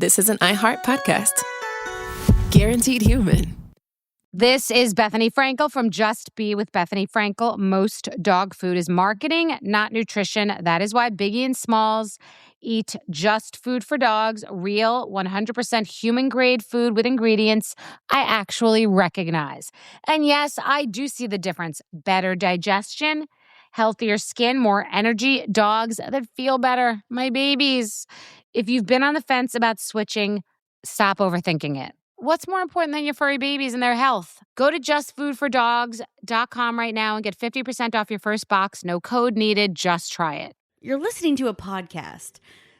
this is an iHeart podcast. Guaranteed human. This is Bethany Frankel from Just Be with Bethany Frankel. Most dog food is marketing, not nutrition. That is why Biggie and Smalls eat just food for dogs, real 100% human-grade food with ingredients I actually recognize. And yes, I do see the difference. Better digestion, healthier skin, more energy, dogs that feel better, my babies. If you've been on the fence about switching, stop overthinking it. What's more important than your furry babies and their health? Go to justfoodfordogs.com right now and get 50% off your first box. No code needed. Just try it. You're listening to a podcast,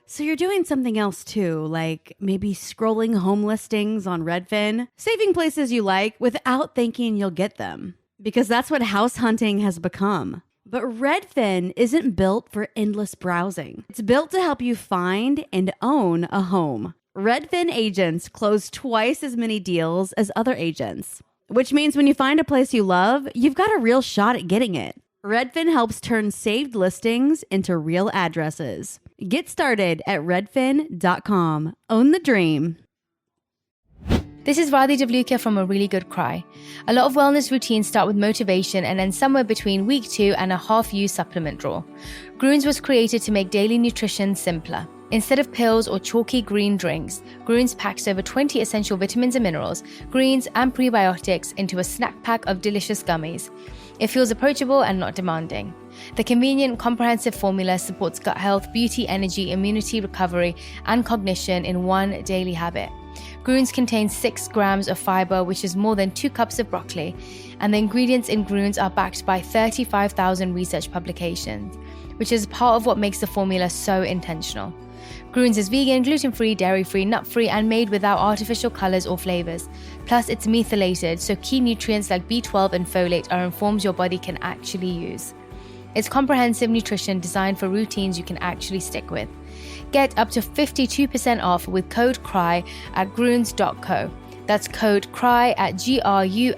so you're doing something else too, like maybe scrolling home listings on Redfin, saving places you like without thinking you'll get them, because that's what house hunting has become. But Redfin isn't built for endless browsing. It's built to help you find and own a home. Redfin agents close twice as many deals as other agents, which means when you find a place you love, you've got a real shot at getting it. Redfin helps turn saved listings into real addresses. Get started at redfin.com. Own the dream. This is Radhi Devluka from A Really Good Cry. A lot of wellness routines start with motivation and end somewhere between week 2 and a half-used supplement drawer. Groones was created to make daily nutrition simpler. Instead of pills or chalky green drinks, Groones packs over 20 essential vitamins and minerals, greens and prebiotics into a snack pack of delicious gummies. It feels approachable and not demanding. The convenient, comprehensive formula supports gut health, beauty, energy, immunity, recovery, and cognition in one daily habit. Groones contains 6 grams of fiber, which is more than 2 cups of broccoli, and the ingredients in Groones are backed by 35,000 research publications, which is part of what makes the formula so intentional. Groones is vegan, gluten-free, dairy-free, nut-free, and made without artificial colors or flavors. Plus, it's methylated, so key nutrients like B12 and folate are in forms your body can actually use. It's comprehensive nutrition designed for routines you can actually stick with. Get up to 52% off with code CRY at groones.co. That's code CRY at gruns.co.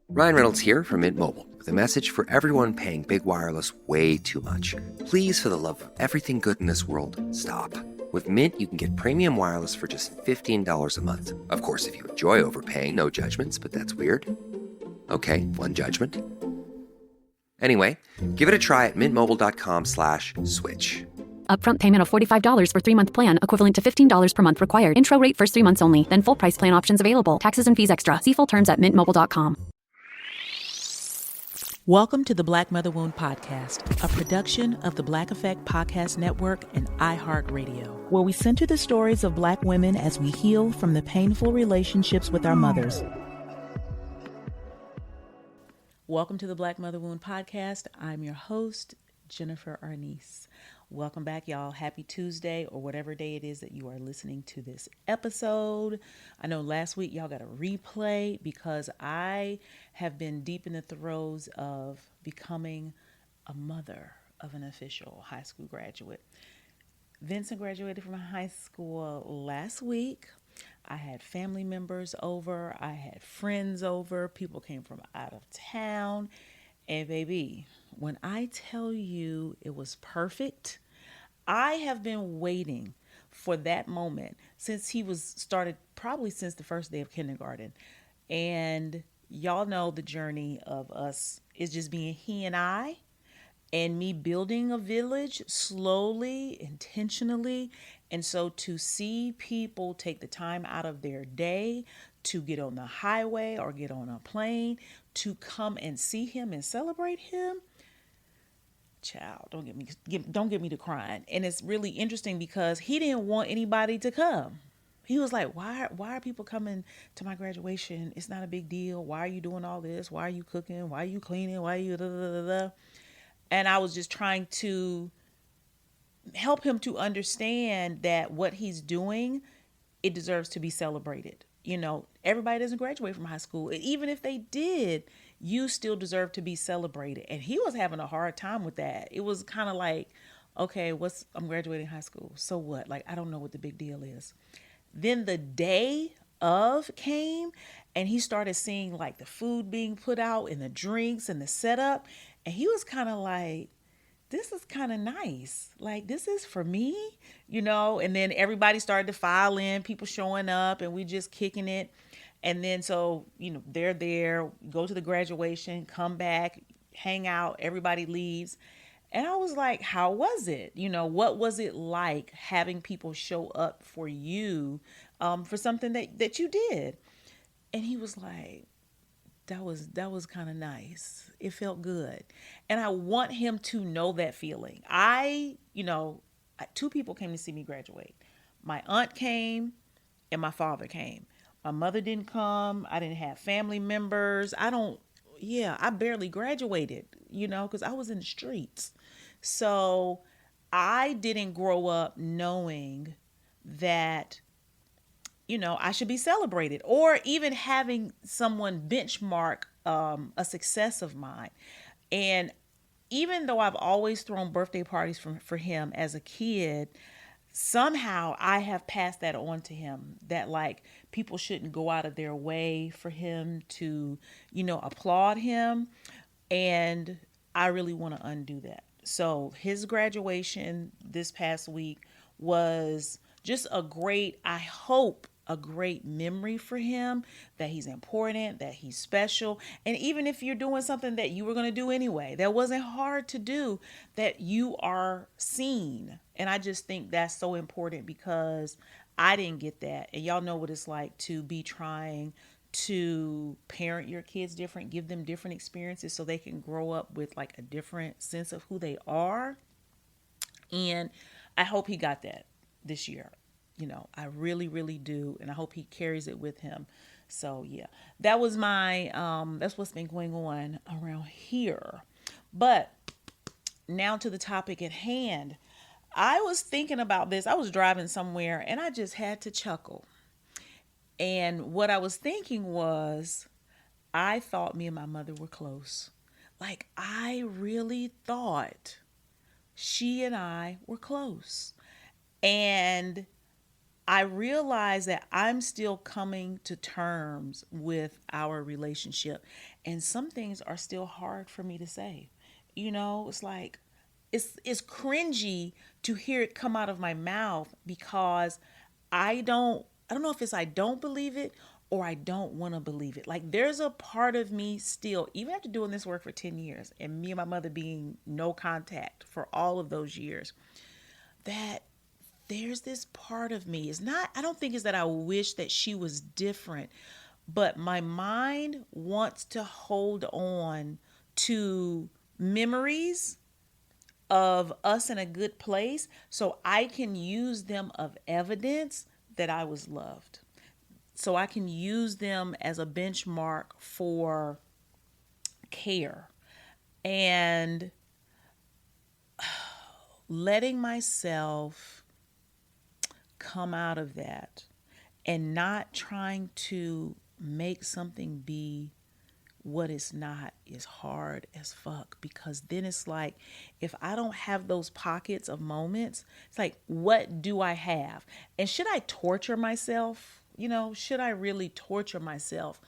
Ryan Reynolds here from Mint Mobile with a message for everyone paying big wireless way too much. Please, for the love of everything good in this world, stop. With Mint, you can get premium wireless for just $15 a month. Of course, if you enjoy overpaying, no judgments, but that's weird. Okay, one judgment. Anyway, give it a try at mintmobile.com/switch. Upfront payment of $45 for 3-month plan, equivalent to $15 per month required. Intro rate first 3 months only, then full price plan options available. Taxes and fees extra. See full terms at mintmobile.com. Welcome to the Black Mother Wound Podcast, a production of the Black Effect Podcast Network and iHeartRadio, where we center the stories of Black women as we heal from the painful relationships with our mothers. Welcome to the Black Mother Wound Podcast. I'm your host, Jennifer Arnice. Welcome back, y'all. Happy Tuesday, or whatever day it is that you are listening to this episode. I know last week y'all got a replay because I have been deep in the throes of becoming a mother of an official high school graduate. Vincent graduated from high school last week. I had family members over. I had friends over. People came from out of town. And baby, when I tell you it was perfect, I have been waiting for that moment since he was started, probably since the first day of kindergarten. And y'all know the journey of us is just being he and I, and me building a village slowly, intentionally. And so to see people take the time out of their day to get on the highway or get on a plane to come and see him and celebrate him, child, don't get me to crying. And it's really interesting because he didn't want anybody to come. He was like, why are people coming to my graduation? It's not a big deal. Why are you doing all this? Why are you cooking? Why are you cleaning? Why are you da da da da? And I was just trying to help him to understand that what he's doing, it deserves to be celebrated. You know, everybody doesn't graduate from high school. And even if they did, you still deserve to be celebrated. And he was having a hard time with that. It was kind of like, okay, I'm graduating high school. So what? Like, I don't know what the big deal is. Then the day of came and he started seeing like the food being put out and the drinks and the setup. And he was kind of like, this is kind of nice. Like, this is for me, and then everybody started to file in, people showing up, and we just kicking it. And then, so, they're there, go to the graduation, come back, hang out, everybody leaves. And I was like, how was it? What was it like having people show up for you for something that you did? And he was like, that was kind of nice. It felt good. And I want him to know that feeling. Two people came to see me graduate. My aunt came and my father came. My mother didn't come. I didn't have family members. I barely graduated, because I was in the streets. So I didn't grow up knowing that I should be celebrated, or even having someone benchmark a success of mine. And even though I've always thrown birthday parties for him as a kid, somehow I have passed that on to him, that like people shouldn't go out of their way for him to, applaud him. And I really want to undo that. So his graduation this past week was just a great memory for him, that he's important, that he's special. And even if you're doing something that you were going to do anyway, that wasn't hard to do, that you are seen. And I just think that's so important, because I didn't get that. And y'all know what it's like to be trying to parent your kids different, give them different experiences so they can grow up with like a different sense of who they are. And I hope he got that this year. I really, really do. And I hope he carries it with him. So yeah, that was that's what's been going on around here. But now to the topic at hand. I was thinking about this. I was driving somewhere and I just had to chuckle. And what I was thinking was, I thought me and my mother were close. Like, I really thought she and I were close. And I realized that I'm still coming to terms with our relationship. And some things are still hard for me to say. It's like, it's cringy to hear it come out of my mouth, because I don't know if it's I don't believe it or I don't want to believe it. Like, there's a part of me still, even after doing this work for 10 years and me and my mother being no contact for all of those years, that there's this part of me. I don't think it's that I wish that she was different, but my mind wants to hold on to memories of us in a good place so I can use them of evidence that I was loved. So I can use them as a benchmark for care. And letting myself come out of that and not trying to make something be what it's not is hard as fuck, because then it's like, if I don't have those pockets of moments, it's like, what do I have? And should I torture myself? Should I really torture myself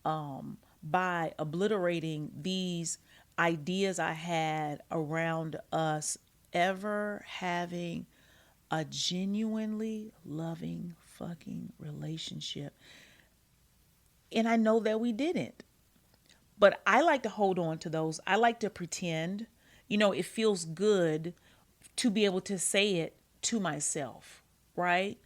by obliterating these ideas I had around us ever having a genuinely loving fucking relationship? And I know that we didn't. But I like to hold on to those. I like to pretend. It feels good to be able to say it to myself, right?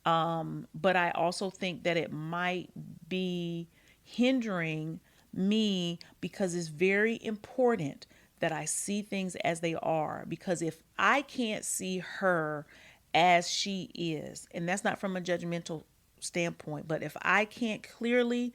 But I also think that it might be hindering me, because it's very important that I see things as they are. Because if I can't see her as she is, and that's not from a judgmental standpoint, but if I can't clearly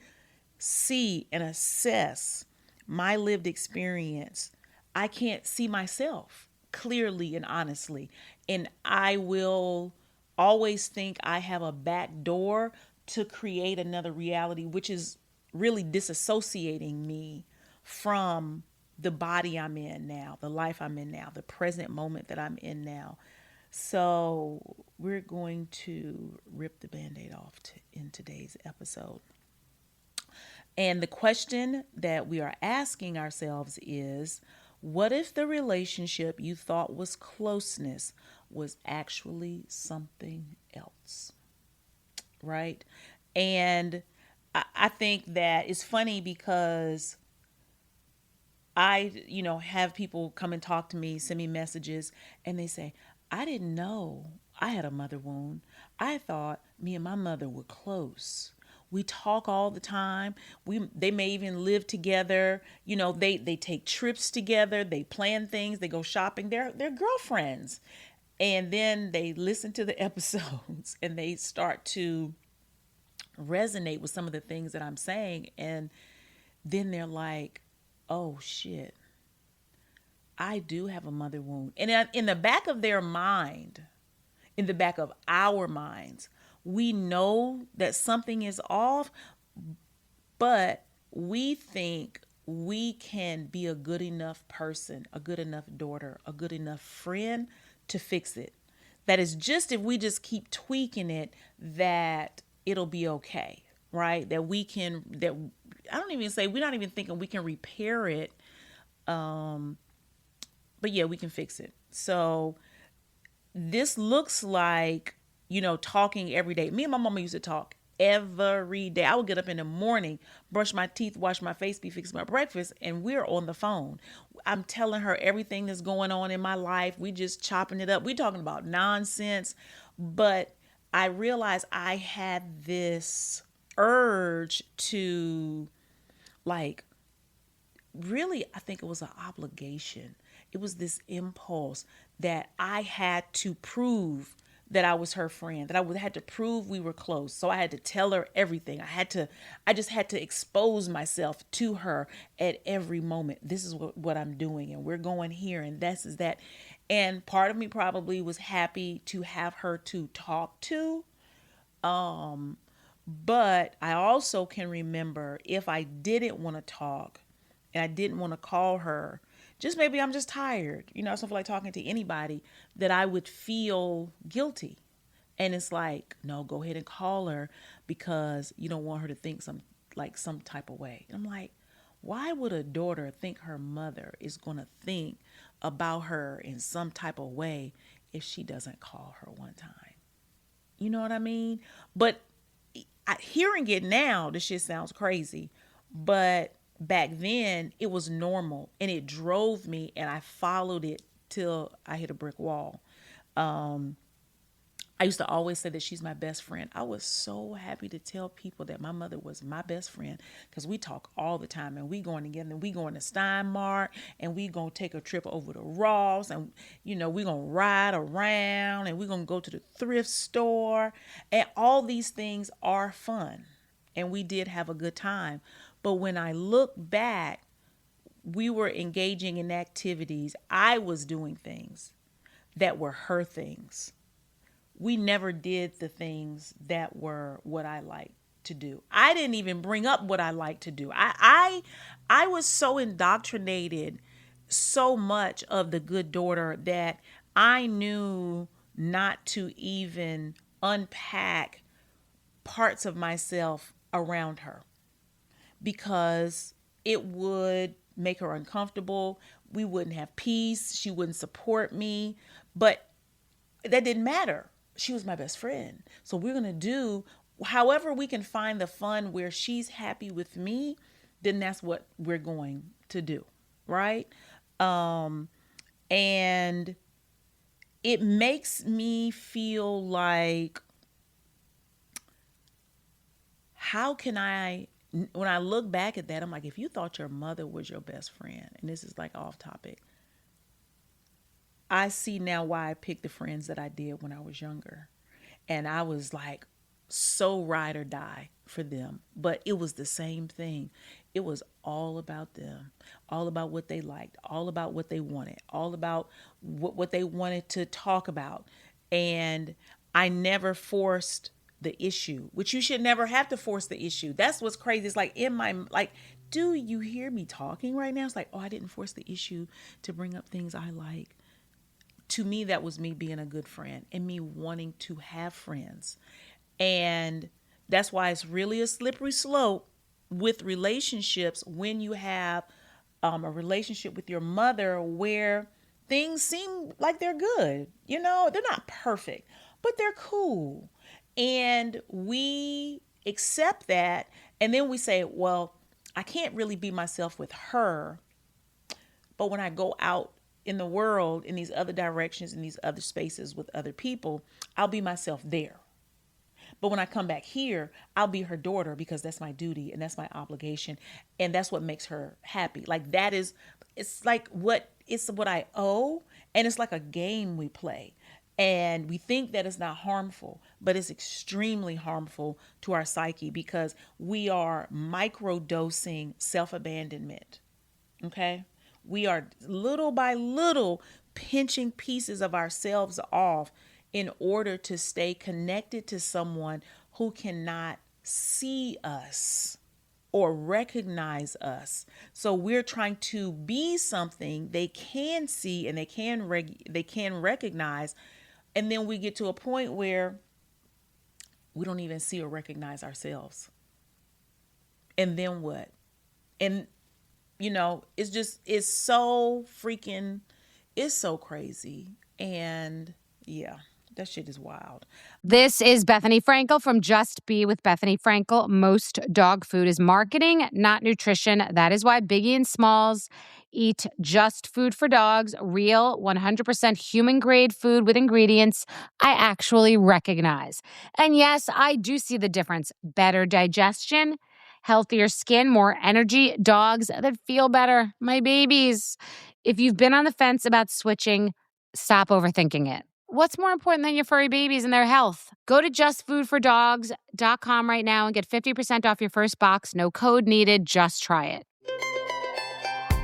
see and assess my lived experience, I can't see myself clearly and honestly. And I will always think I have a back door to create another reality, which is really disassociating me from the body I'm in now, the life I'm in now, the present moment that I'm in now. So we're going to rip the Band-Aid off in today's episode. And the question that we are asking ourselves is, What if the relationship you thought was closeness was actually something else? Right? And I think that it's funny because have people come and talk to me, send me messages, and they say, I didn't know I had a mother wound. I thought me and my mother were close. We talk all the time. They may even live together. They take trips together. They plan things. They go shopping. They're girlfriends. And then they listen to the episodes and they start to resonate with some of the things that I'm saying. And then they're like, oh shit, I do have a mother wound. And in the back of their mind, in the back of our minds, we know that something is off, but we think we can be a good enough person, a good enough daughter, a good enough friend to fix it. That is just if we just keep tweaking it, that it'll be okay, right? That we can, that I don't even say, we're not even thinking we can repair it. But yeah, we can fix it. So this looks like, talking every day. Me and my mama used to talk every day. I would get up in the morning, brush my teeth, wash my face, be fixing my breakfast, and we're on the phone. I'm telling her everything that's going on in my life. We just chopping it up. We talking about nonsense. But I realized I had this urge to, like, really, I think it was an obligation. It was this impulse that I had to prove that I was her friend, that I had to prove we were close. So I had to tell her everything. I just had to expose myself to her at every moment. This is what I'm doing, and we're going here, and this is that. And part of me probably was happy to have her to talk to. But I also can remember if I didn't want to talk and I didn't want to call her, just maybe I'm just tired, I don't feel like talking to anybody, that I would feel guilty. And it's like, no, go ahead and call her because you don't want her to think some type of way. And I'm like, why would a daughter think her mother is going to think about her in some type of way if she doesn't call her one time? You know what I mean? But hearing it now, this shit sounds crazy. But back then, it was normal. And it drove me, and I followed it till I hit a brick wall. I used to always say that she's my best friend. I was so happy to tell people that my mother was my best friend because we talk all the time, and we going together, and we going to Steinmart, and we going to take a trip over to Ross, and, we going to ride around, and we going to go to the thrift store, and all these things are fun, and we did have a good time. But when I look back, we were engaging in activities. I was doing things that were her things. We never did the things that were what I liked to do. I didn't even bring up what I liked to do. I was so indoctrinated so much of the good daughter that I knew not to even unpack parts of myself around her because it would make her uncomfortable. We wouldn't have peace. She wouldn't support me. But that didn't matter. She was my best friend. So we're going to do however we can find the fun where she's happy with me, then that's what we're going to do. Right? And it makes me feel like, how can I, when I look back at that, I'm like, if you thought your mother was your best friend, and this is like off topic, I see now why I picked the friends that I did when I was younger. And I was like so ride or die for them. But it was the same thing. It was all about them, all about what they liked, all about what they wanted, all about what they wanted to talk about. And I never forced the issue, which you should never have to force the issue. That's what's crazy. It's like do you hear me talking right now? It's like, oh, I didn't force the issue to bring up things I like. To me, that was me being a good friend and me wanting to have friends. And that's why it's really a slippery slope with relationships when you have a relationship with your mother where things seem like they're good. You know, they're not perfect, but they're cool. And we accept that. And then we say, well, I can't really be myself with her. But when I go out in the world, in these other directions, in these other spaces with other people, I'll be myself there. But when I come back here, I'll be her daughter because that's my duty and that's my obligation. And that's what makes her happy. Like that is, it's what I owe. And it's like a game we play. And we think that it's not harmful, but it's extremely harmful to our psyche because we are microdosing self-abandonment. Okay? We are little by little pinching pieces of ourselves off in order to stay connected to someone who cannot see us or recognize us. So we're trying to be something they can see and they can recognize. And then we get to a point where we don't even see or recognize ourselves. And then what? And, you know, it's so crazy. And yeah, that shit is wild. This is Bethany Frankel from Just Be with Bethany Frankel. Most dog food is marketing, not nutrition. That is why Biggie and Smalls eat just food for dogs, real 100% human-grade food with ingredients I actually recognize. And yes, I do see the difference. Better digestion, healthier skin, more energy, dogs that feel better, my babies. If you've been on the fence about switching, stop overthinking it. What's more important than your furry babies and their health? Go to justfoodfordogs.com right now and get 50% off your first box. No code needed. Just try it.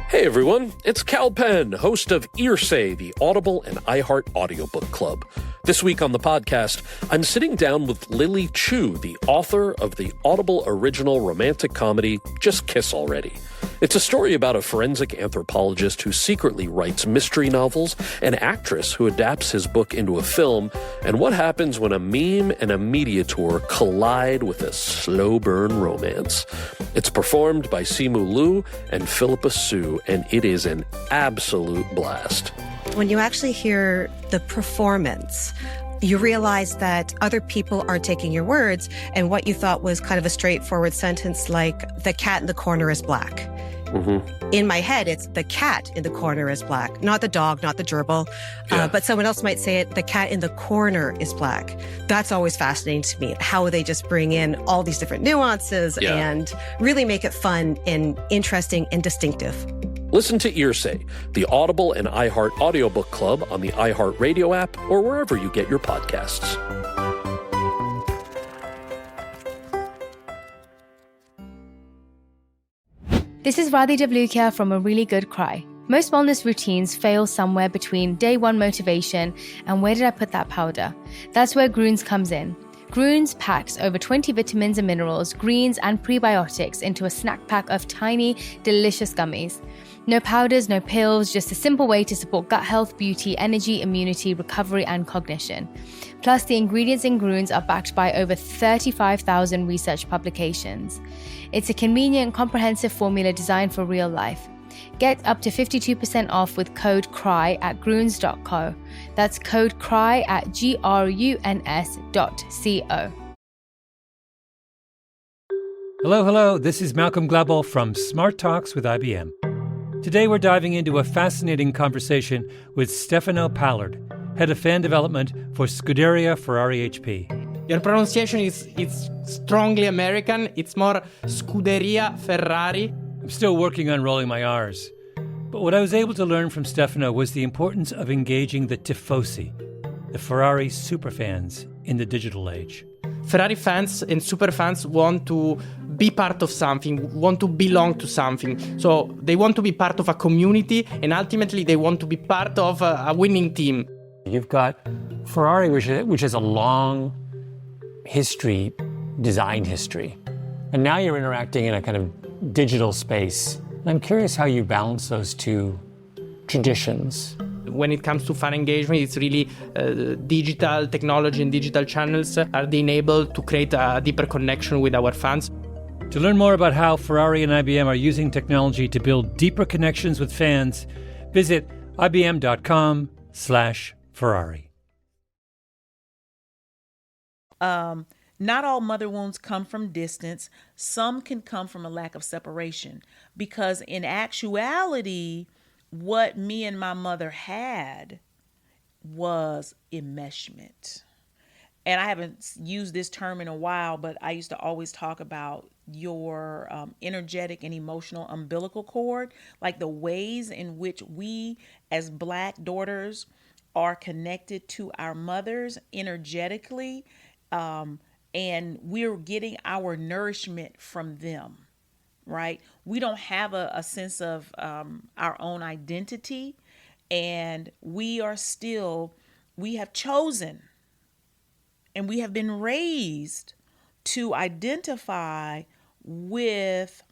Hey everyone, it's Cal Penn, host of Earsay, the Audible and iHeart audiobook club. This week on the podcast, I'm sitting down with Lily Chu, the author of the Audible original romantic comedy, Just Kiss Already. It's a story about a forensic anthropologist who secretly writes mystery novels, an actress who adapts his book into a film, and what happens when a meme and a media tour collide with a slow burn romance. It's performed by Simu Liu and Philippa Sue, and it is an absolute blast. When you actually hear the performance, you realize that other people are taking your words, and what you thought was kind of a straightforward sentence like, the cat in the corner is black. Mm-hmm. In my head, it's the cat in the corner is black, not the dog, not the gerbil. Yeah. But someone else might say it, the cat in the corner is black. That's always fascinating to me, how they just bring in all these different nuances and really make it fun and interesting and distinctive. Listen to Earsay, the Audible and iHeart audiobook club on the iHeart Radio app or wherever you get your podcasts. This is Radhi Devlukia from A Really Good Cry. Most wellness routines fail somewhere between day one motivation and where did I put that powder? That's where Grüns comes in. Grüns packs over 20 vitamins and minerals, greens and prebiotics into a snack pack of tiny, delicious gummies. No powders, no pills, just a simple way to support gut health, beauty, energy, immunity, recovery, and cognition. Plus, the ingredients in Grüns are backed by over 35,000 research publications. It's a convenient, comprehensive formula designed for real life. Get up to 52% off with code CRY at Grüns.co. That's code CRY at GRUNS.co. Hello. This is Malcolm Gladwell from Smart Talks with IBM. Today we're diving into a fascinating conversation with Stefano Pallard, Head of Fan Development for Scuderia Ferrari HP. Your pronunciation is strongly American. It's more Scuderia Ferrari. I'm still working on rolling my R's. But what I was able to learn from Stefano was the importance of engaging the tifosi, the Ferrari superfans in the digital age. Ferrari fans and superfans want to be part of something, want to belong to something. So they want to be part of a community, and ultimately they want to be part of a winning team. You've got Ferrari, which has a long history, design history. And now you're interacting in a kind of digital space. And I'm curious how you balance those two traditions. When it comes to fan engagement, it's really digital technology and digital channels are enabled to create a deeper connection with our fans. To learn more about how Ferrari and IBM are using technology to build deeper connections with fans, visit ibm.com/Ferrari. Not all mother wounds come from distance. Some can come from a lack of separation, because in actuality, what me and my mother had was enmeshment. And I haven't used this term in a while, but I used to always talk about your energetic and emotional umbilical cord, like the ways in which we as Black daughters are connected to our mothers energetically, and we're getting our nourishment from them, right? We don't have a sense of our own identity, and we have chosen and we have been raised to identify with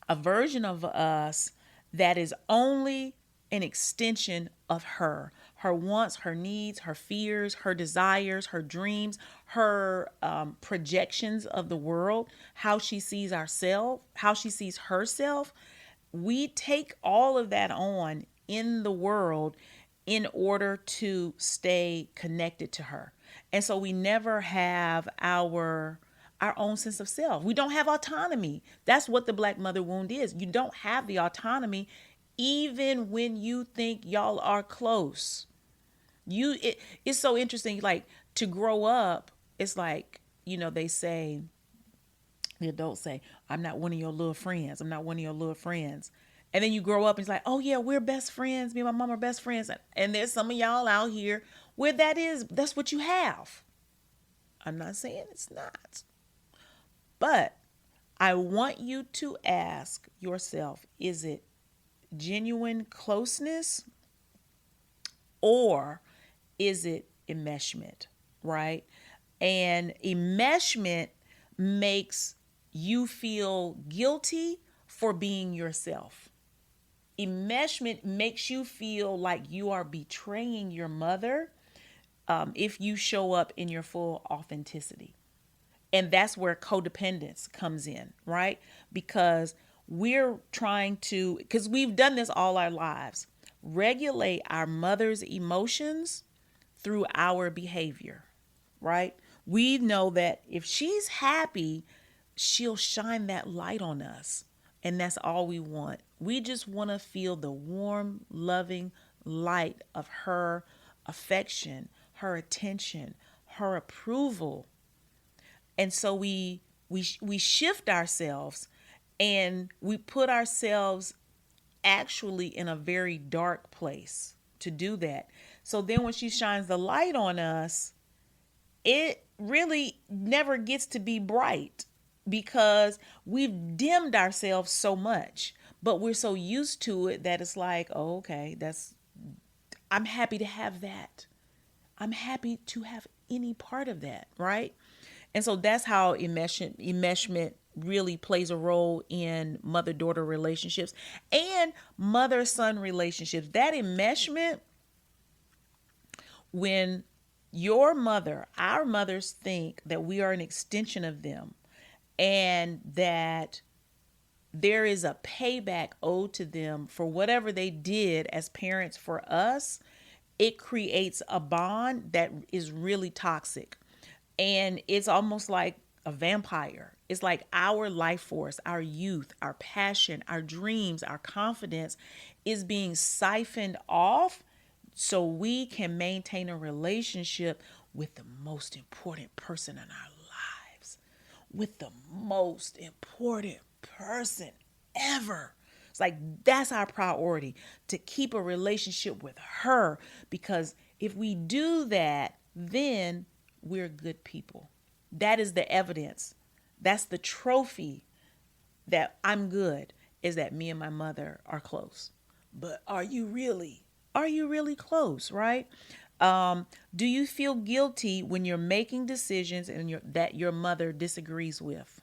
a version of us that is only an extension of her wants, her needs, her fears, her desires, her dreams, her projections of the world, how she sees herself. We take all of that on in the world in order to stay connected to her. And so we never have our own sense of self. We don't have autonomy. That's what the Black mother wound is. You don't have the autonomy even when you think y'all are close. It's so interesting, like, to grow up, it's like, they say, the adults say, I'm not one of your little friends. I'm not one of your little friends. And then you grow up and it's like, oh yeah, we're best friends. Me and my mom are best friends. And there's some of y'all out here where that's what you have. I'm not saying it's not. But I want you to ask yourself, is it genuine closeness or is it enmeshment, right? And enmeshment makes you feel guilty for being yourself. Enmeshment makes you feel like you are betraying your mother if you show up in your full authenticity. And that's where codependence comes in, right? Because we're trying to, because we've done this all our lives, regulate our mother's emotions through our behavior, right? We know that if she's happy, she'll shine that light on us. And that's all we want. We just want to feel the warm, loving light of her affection, her attention, her approval. And so we shift ourselves and we put ourselves actually in a very dark place to do that. So then when she shines the light on us, it really never gets to be bright because we've dimmed ourselves so much, but we're so used to it that it's like, oh, okay, I'm happy to have that. I'm happy to have any part of that, right? And so that's how enmeshment really plays a role in mother-daughter relationships and mother-son relationships. That enmeshment, when our mothers think that we are an extension of them and that there is a payback owed to them for whatever they did as parents for us, it creates a bond that is really toxic. And it's almost like a vampire. It's like our life force, our youth, our passion, our dreams, our confidence is being siphoned off so we can maintain a relationship with the most important person in our lives, with the most important person ever. It's like that's our priority, to keep a relationship with her, because if we do that, then we're good people. That is the evidence. That's the trophy that I'm good, is that me and my mother are close. But are you really close, right? Do you feel guilty when you're making decisions and that your mother disagrees with?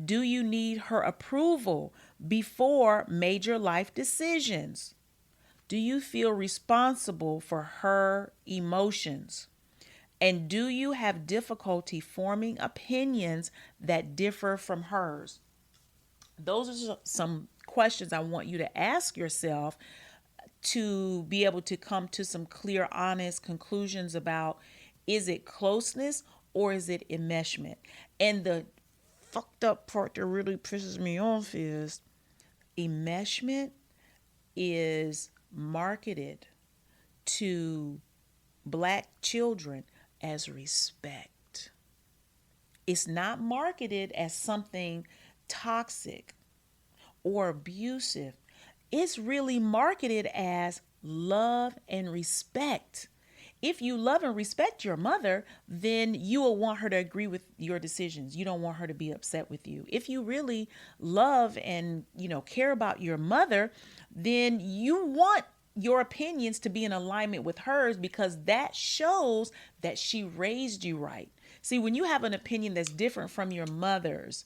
Do you need her approval before major life decisions? Do you feel responsible for her emotions? And do you have difficulty forming opinions that differ from hers? Those are some questions I want you to ask yourself to be able to come to some clear, honest conclusions about, is it closeness or is it enmeshment? And the fucked up part that really pisses me off is enmeshment is marketed to Black children as respect. It's not marketed as something toxic or abusive. It's really marketed as love and respect. If you love and respect your mother, then you will want her to agree with your decisions. You don't want her to be upset with you. If you really love and, care about your mother, then you want your opinions to be in alignment with hers, because that shows that she raised you right. See, when you have an opinion that's different from your mother's,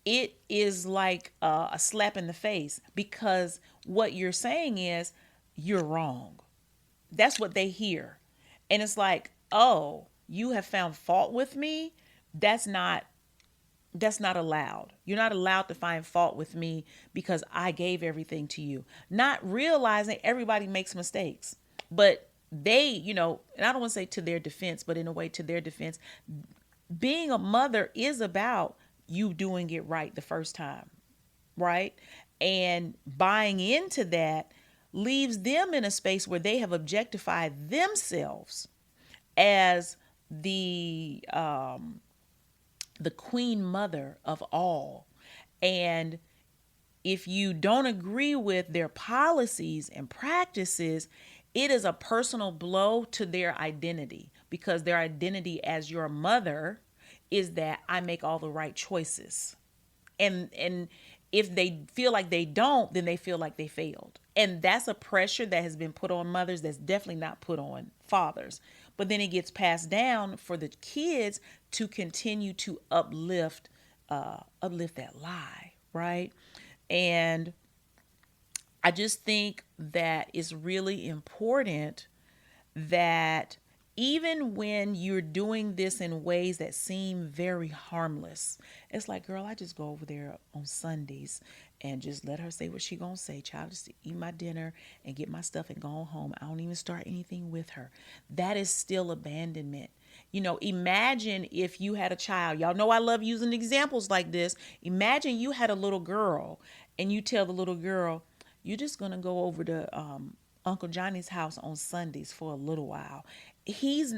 it is like a slap in the face, because what you're saying is you're wrong. That's what they hear. And it's like, oh, you have found fault with me? That's not allowed. You're not allowed to find fault with me because I gave everything to you. Not realizing everybody makes mistakes. But they, and I don't want to say to their defense, but in a way to their defense, being a mother is about you doing it right the first time, right? And buying into that leaves them in a space where they have objectified themselves as the queen mother of all. And if you don't agree with their policies and practices, it is a personal blow to their identity, because their identity as your mother is that I make all the right choices. And if they feel like they don't, then they feel like they failed. And that's a pressure that has been put on mothers that's definitely not put on fathers. But then it gets passed down for the kids to continue to uplift that lie, right? And I just think that it's really important that even when you're doing this in ways that seem very harmless, it's like, girl, I just go over there on Sundays and just let her say what she gonna say. Child, just eat my dinner and get my stuff and go home. I don't even start anything with her. That is still abandonment. Imagine if you had a child. Y'all know I love using examples like this. Imagine you had a little girl and you tell the little girl, you're just gonna go over to Uncle Johnny's house on Sundays for a little while. He's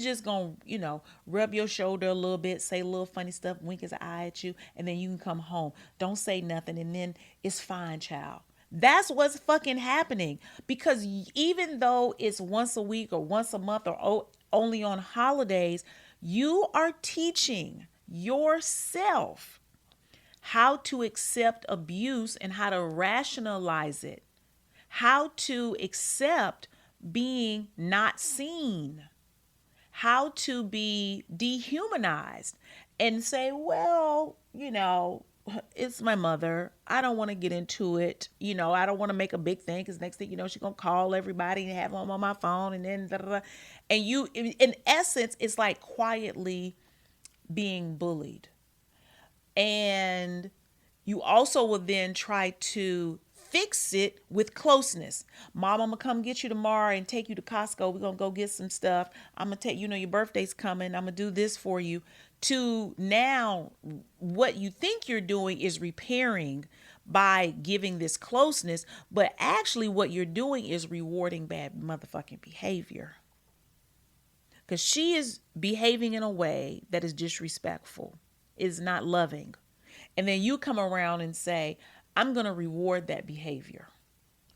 just gonna, rub your shoulder a little bit, say a little funny stuff, wink his eye at you, and then you can come home. Don't say nothing, and then it's fine, child. That's what's fucking happening. Because even though it's once a week or once a month or only on holidays, you are teaching yourself how to accept abuse and how to rationalize it. How to accept being not seen, how to be dehumanized and say, well, it's my mother. I don't want to get into it. I don't want to make a big thing, because next thing you know, she's going to call everybody and have them on my phone, and then da, da, da. And you, in essence, it's like quietly being bullied. And you also will then try to fix it with closeness. Mom, I'm gonna come get you tomorrow and take you to Costco. We're gonna go get some stuff. I'm gonna take, your birthday's coming. I'm gonna do this for you. To now, what you think you're doing is repairing by giving this closeness, but actually what you're doing is rewarding bad motherfucking behavior. Because she is behaving in a way that is disrespectful, is not loving. And then you come around and say, I'm going to reward that behavior.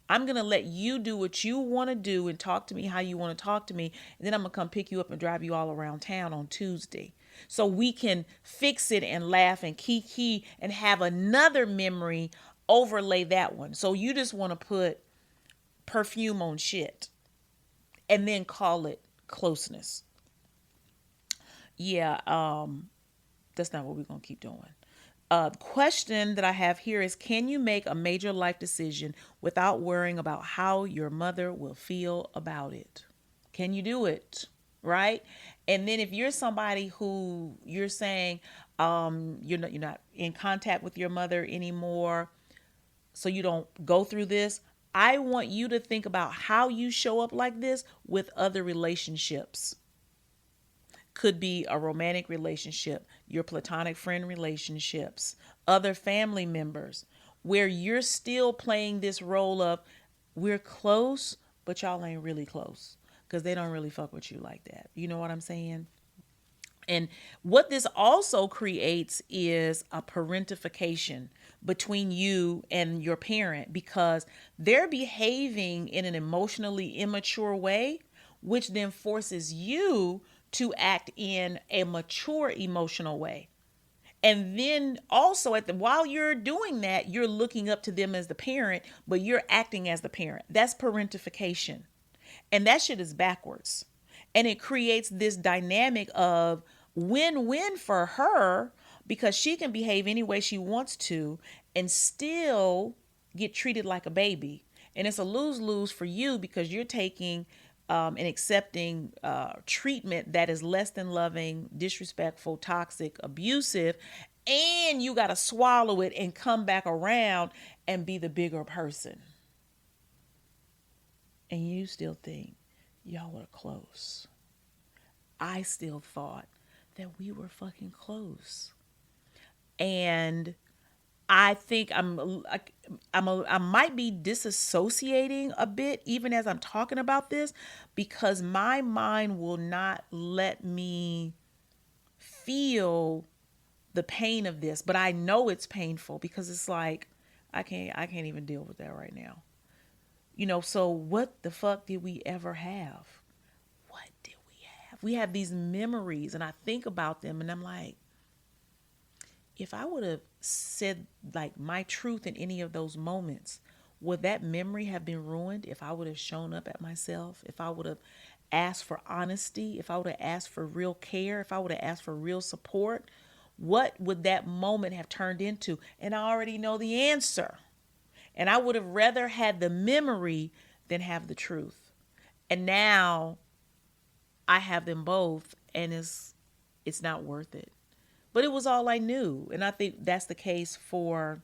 I'm going to let you do what you want to do and talk to me how you want to talk to me. And then I'm going to come pick you up and drive you all around town on Tuesday, so we can fix it and laugh and kiki and have another memory overlay that one. So you just want to put perfume on shit and then call it closeness. Yeah, that's not what we're going to keep doing. Question that I have here is, can you make a major life decision without worrying about how your mother will feel about it? Can you do it? right? And then if you're somebody who you're saying you're not in contact with your mother anymore, so you don't go through this, I want you to think about how you show up like this with other relationships. Could be a romantic relationship, your platonic friend relationships, other family members, where you're still playing this role of we're close, but y'all ain't really close because they don't really fuck with you like that. You know what I'm saying? And what this also creates is a parentification between you and your parent because they're behaving in an emotionally immature way, which then forces you to act in a mature emotional way. And then also while you're doing that, you're looking up to them as the parent, but you're acting as the parent. That's parentification. And that shit is backwards. And it creates this dynamic of win-win for her because she can behave any way she wants to and still get treated like a baby. And it's a lose-lose for you because you're taking and accepting treatment that is less than loving, disrespectful, toxic, abusive, and you got to swallow it and come back around and be the bigger person. And you still think y'all are close. I still thought that we were fucking close. And I think I might be disassociating a bit even as I'm talking about this because my mind will not let me feel the pain of this, but I know it's painful because it's like I can't even deal with that right now. So what the fuck did we ever have? What did we have? We have these memories and I think about them and I'm like, if I would have said like my truth in any of those moments, would that memory have been ruined if I would have shown up at myself? If I would have asked for honesty? If I would have asked for real care? If I would have asked for real support? What would that moment have turned into? And I already know the answer. And I would have rather had the memory than have the truth. And now I have them both and it's not worth it. But it was all I knew. And I think that's the case for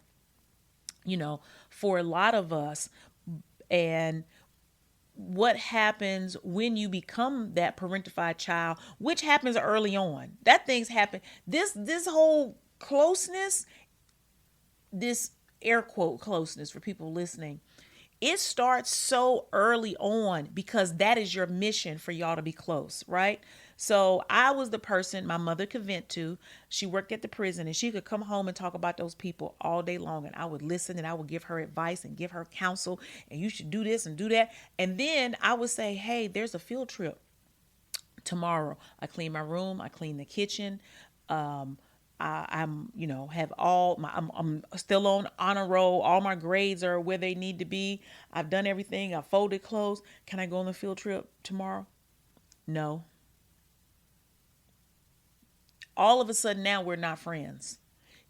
a lot of us. And what happens when you become that parentified child, which happens early on. That things happen. This whole closeness, this air quote closeness for people listening, it starts so early on because that is your mission for y'all to be close, right? So I was the person my mother could vent to. She worked at the prison and she could come home and talk about those people all day long. And I would listen and I would give her advice and give her counsel. And you should do this and do that. And then I would say, hey, there's a field trip tomorrow. I clean my room. I clean the kitchen. I'm have all my, I'm still on honor roll. All my grades are where they need to be. I've done everything. I folded clothes. Can I go on the field trip tomorrow? No. All of a sudden now we're not friends.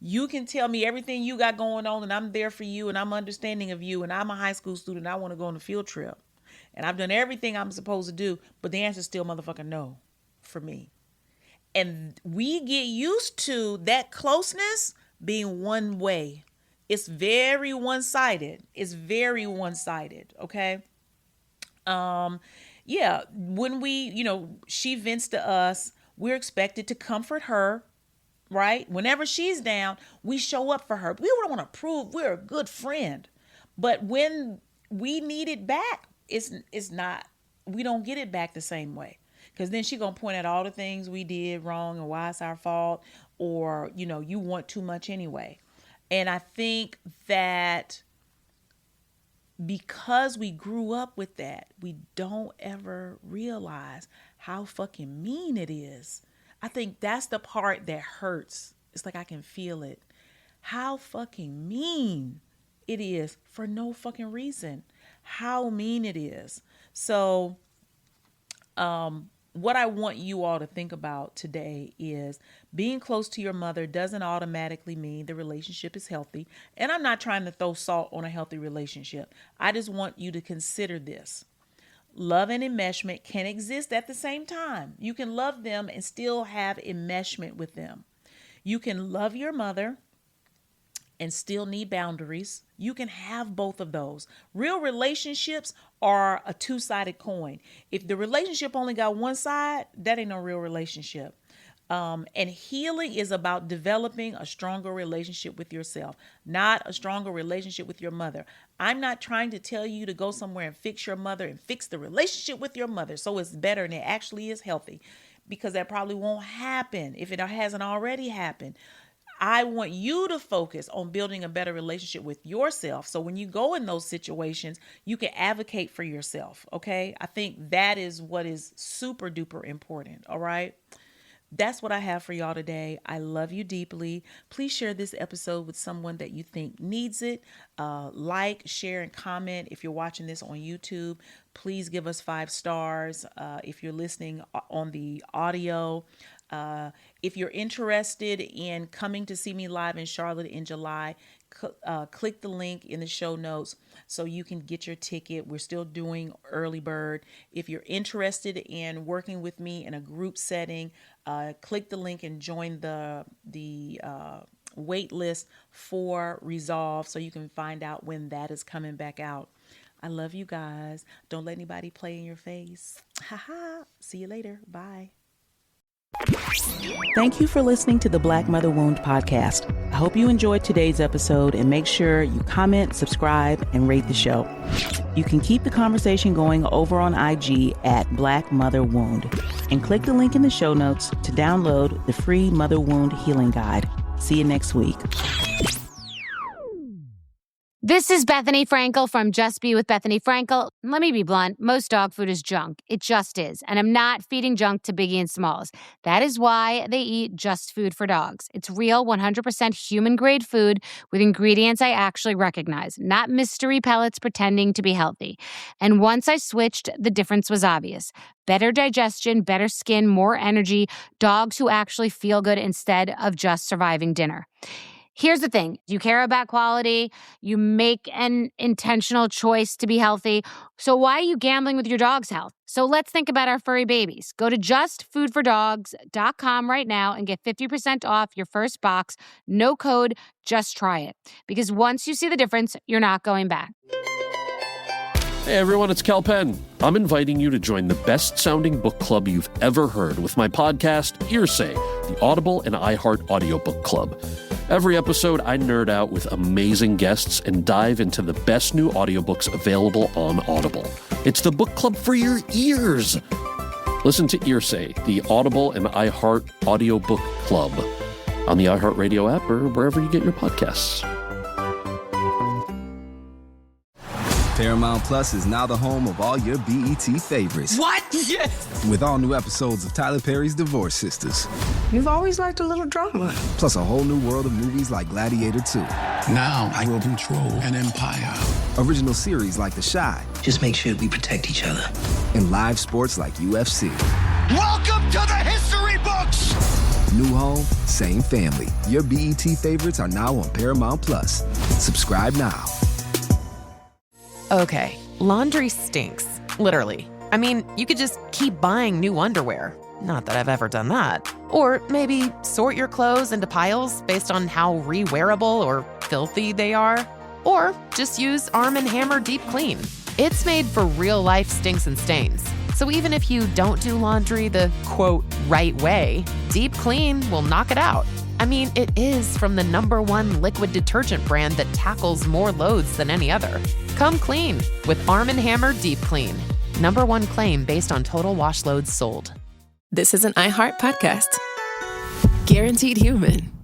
You can tell me everything you got going on and I'm there for you and I'm understanding of you and I'm a high school student. I want to go on a field trip and I've done everything I'm supposed to do, but the answer is still motherfucking no for me. And we get used to that closeness being one way. It's very one-sided. It's very one-sided. Okay. Yeah. When she vents to us, we're expected to comfort her, right? Whenever she's down, we show up for her. We don't want to prove we're a good friend. But when we need it back, it's not, we don't get it back the same way. Because then she going to point out all the things we did wrong and why it's our fault, or, you want too much anyway. And I think that because we grew up with that, we don't ever realize how fucking mean it is. I think that's the part that hurts. It's like I can feel it. How fucking mean it is for no fucking reason. How mean it is. So, what I want you all to think about today is being close to your mother doesn't automatically mean the relationship is healthy. And I'm not trying to throw salt on a healthy relationship. I just want you to consider this. love and enmeshment can exist at the same time. You can love them and still have enmeshment with them. You can love your mother and still need boundaries. You can have both of those. Real relationships are a two-sided coin. If the relationship only got one side, that ain't no real relationship. And healing is about developing a stronger relationship with yourself, not a stronger relationship with your mother. I'm not trying to tell you to go somewhere and fix your mother and fix the relationship with your mother so it's better and it actually is healthy, because that probably won't happen if it hasn't already happened. I want you to focus on building a better relationship with yourself. So when you go in those situations, you can advocate for yourself. Okay. I think that is what is super duper important. All right. That's what I have for y'all today. I love you deeply. Please share this episode with someone that you think needs it. Like, share, and comment. If you're watching this on YouTube, please give us 5 stars. If you're listening on the audio, if you're interested in coming to see me live in Charlotte in July, click the link in the show notes so you can get your ticket. We're still doing early bird. If you're interested in working with me in a group setting, click the link and join the wait list for Resolve so you can find out when that is coming back out. I love you guys. Don't let anybody play in your face. Ha. See you later. Bye. Thank you for listening to the Black Mother Wound podcast. I hope you enjoyed today's episode, and make sure you comment, subscribe, and rate the show. You can keep the conversation going over on IG at Black Mother Wound, and click the link in the show notes to download the free Mother Wound Healing Guide. See you next week. This is Bethany Frankel from Just Be with Bethany Frankel. Let me be blunt. Most dog food is junk. It just is. And I'm not feeding junk to Biggie and Smalls. That is why they eat Just Food for Dogs. It's real, 100% human-grade food with ingredients I actually recognize, not mystery pellets pretending to be healthy. And once I switched, the difference was obvious. Better digestion, better skin, more energy, dogs who actually feel good instead of just surviving dinner. Here's the thing. You care about quality. You make an intentional choice to be healthy. So why are you gambling with your dog's health? So let's think about our furry babies. Go to justfoodfordogs.com right now and get 50% off your first box. No code, just try it. Because once you see the difference, you're not going back. Hey everyone, it's Cal Penn. I'm inviting you to join the best-sounding book club you've ever heard with my podcast, Hearsay, the Audible and iHeart audiobook club. Every episode, I nerd out with amazing guests and dive into the best new audiobooks available on Audible. It's the book club for your ears. Listen to Hearsay, the Audible and iHeart audiobook club on the iHeartRadio app or wherever you get your podcasts. Paramount Plus is now the home of all your BET favorites. What? Yes! With all new episodes of Tyler Perry's Divorce Sisters. You've always liked a little drama. Plus a whole new world of movies like Gladiator 2. Now I will control an empire. Original series like The Chi. Just make sure we protect each other. And live sports like UFC. Welcome to the history books! New home, same family. Your BET favorites are now on Paramount Plus. Subscribe now. Okay, laundry stinks, literally. I mean, you could just keep buying new underwear. Not that I've ever done that. Or maybe sort your clothes into piles based on how re-wearable or filthy they are. Or just use Arm & Hammer Deep Clean. It's made for real-life stinks and stains. So even if you don't do laundry the, quote, right way, Deep Clean will knock it out. I mean, it is from the #1 liquid detergent brand that tackles more loads than any other. Come clean with Arm & Hammer Deep Clean. #1 claim based on total wash loads sold. This is an iHeart podcast. Guaranteed human.